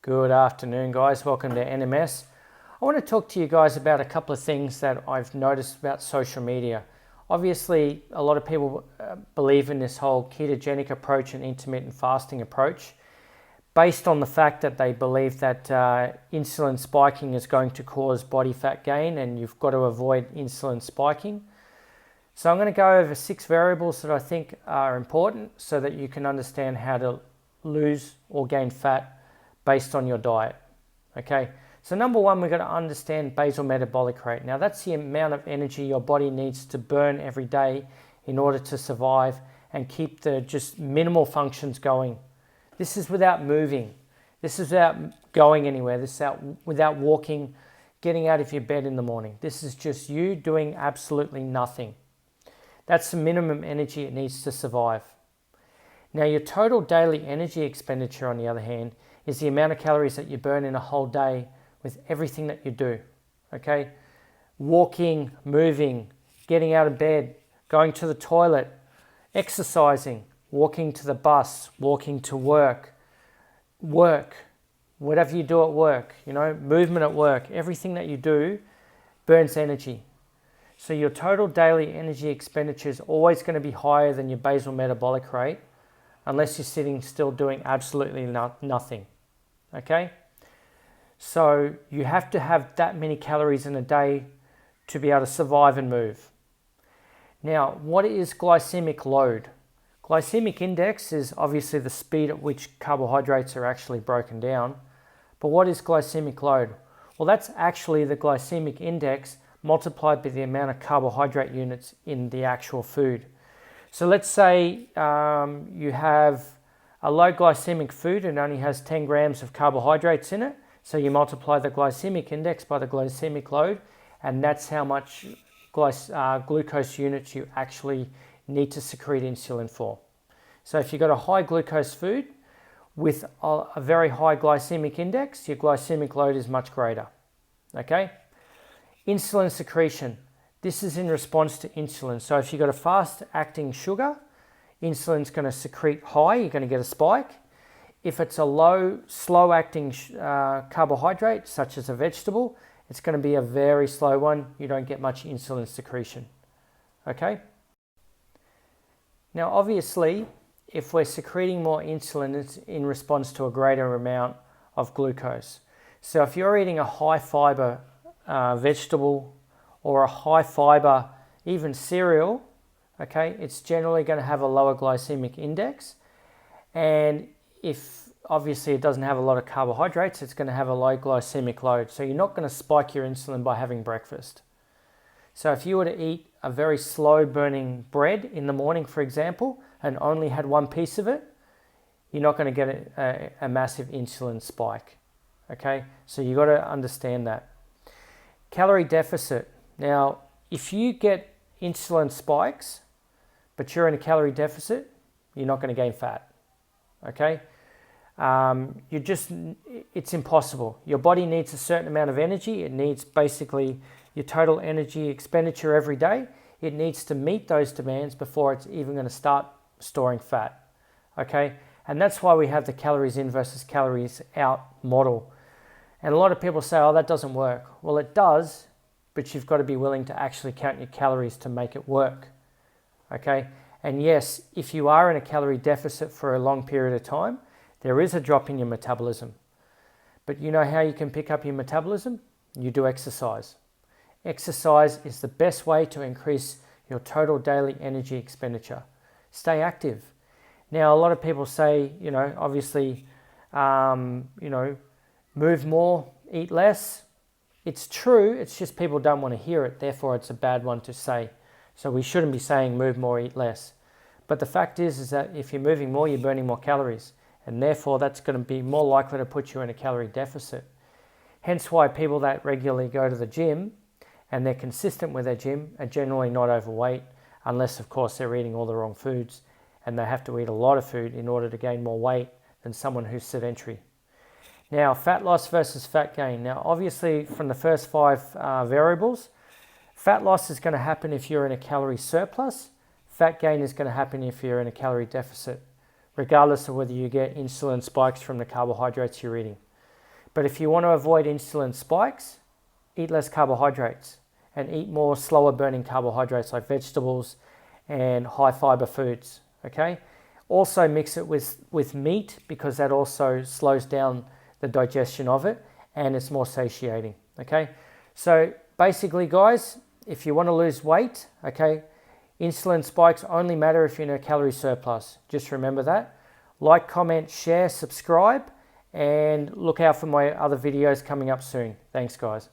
Good afternoon, guys. Welcome to NMS. I want to talk to you guys about a couple of things that I've noticed about social media. Obviously, a lot of people believe in this whole ketogenic approach and intermittent fasting approach based on the fact that they believe that insulin spiking is going to cause body fat gain and you've got to avoid insulin spiking. So I'm going to go over 6 variables that I think are important so that you can understand how to lose or gain fat based on your diet. Okay, so number one, we're going to understand basal metabolic rate. Now that's the amount of energy your body needs to burn every day in order to survive and keep the just minimal functions going. This is without moving. This is without going anywhere. This is without walking, getting out of your bed in the morning. This is just you doing absolutely nothing. That's the minimum energy it needs to survive. Now your total daily energy expenditure, on the other hand, is the amount of calories that you burn in a whole day with everything that you do. Okay? Walking, moving, getting out of bed, going to the toilet, exercising, walking to the bus, walking to work, whatever you do at work, movement at work, everything that you do burns energy. So your total daily energy expenditure is always going to be higher than your basal metabolic rate unless you're sitting still doing absolutely nothing. Okay? So you have to have that many calories in a day to be able to survive and move. Now, what is glycemic load? Glycemic index is obviously the speed at which carbohydrates are actually broken down. But what is glycemic load? Well, that's actually the glycemic index multiplied by the amount of carbohydrate units in the actual food. So let's say you have a low glycemic food and only has 10 grams of carbohydrates in it. So you multiply the glycemic index by the glycemic load, and that's how much glucose units you actually need to secrete insulin for. So if you've got a high glucose food with a very high glycemic index, your glycemic load is much greater. Okay? Insulin secretion. This is in response to insulin. So if you've got a fast-acting sugar, insulin's going to secrete high, you're going to get a spike. If it's a low, slow-acting carbohydrate, such as a vegetable, it's going to be a very slow one. You don't get much insulin secretion. Okay? Now, obviously, if we're secreting more insulin, it's in response to a greater amount of glucose. So if you're eating a high-fiber vegetable or a high-fiber, even cereal, okay, it's generally going to have a lower glycemic index. And if obviously it doesn't have a lot of carbohydrates, it's going to have a low glycemic load. So you're not going to spike your insulin by having breakfast. So if you were to eat a very slow burning bread in the morning, for example, and only had one piece of it, you're not going to get a massive insulin spike. Okay, so you've got to understand that. Calorie deficit. Now, if you get insulin spikes, but you're in a calorie deficit, you're not going to gain fat. Okay? It's impossible. Your body needs a certain amount of energy. It needs basically your total energy expenditure every day. It needs to meet those demands before it's even going to start storing fat. Okay? And that's why we have the calories in versus calories out model. And a lot of people say, oh, that doesn't work. Well, it does, but you've got to be willing to actually count your calories to make it work. Okay? And yes, if you are in a calorie deficit for a long period of time, there is a drop in your metabolism. But you know how you can pick up your metabolism? You do exercise. Exercise is the best way to increase your total daily energy expenditure. Stay active. Now, a lot of people say, obviously, move more, eat less. It's true, it's just people don't want to hear it, therefore it's a bad one to say. So we shouldn't be saying move more, eat less. But the fact is that if you're moving more, you're burning more calories, and therefore that's going to be more likely to put you in a calorie deficit. Hence why people that regularly go to the gym and they're consistent with their gym are generally not overweight, unless of course they're eating all the wrong foods and they have to eat a lot of food in order to gain more weight than someone who's sedentary. Now, fat loss versus fat gain. Now, obviously, from the first 5 variables, fat loss is going to happen if you're in a calorie surplus. Fat gain is going to happen if you're in a calorie deficit. regardless of whether you get insulin spikes from the carbohydrates you're eating. But if you want to avoid insulin spikes, eat less carbohydrates and eat more slower burning carbohydrates like vegetables and high fiber foods, okay? Also mix it with meat because that also slows down the digestion of it and it's more satiating, okay? So basically, guys, if you want to lose weight, okay, insulin spikes only matter if you're in a calorie surplus. Just remember that. Like, comment, share, subscribe, and look out for my other videos coming up soon. Thanks, guys.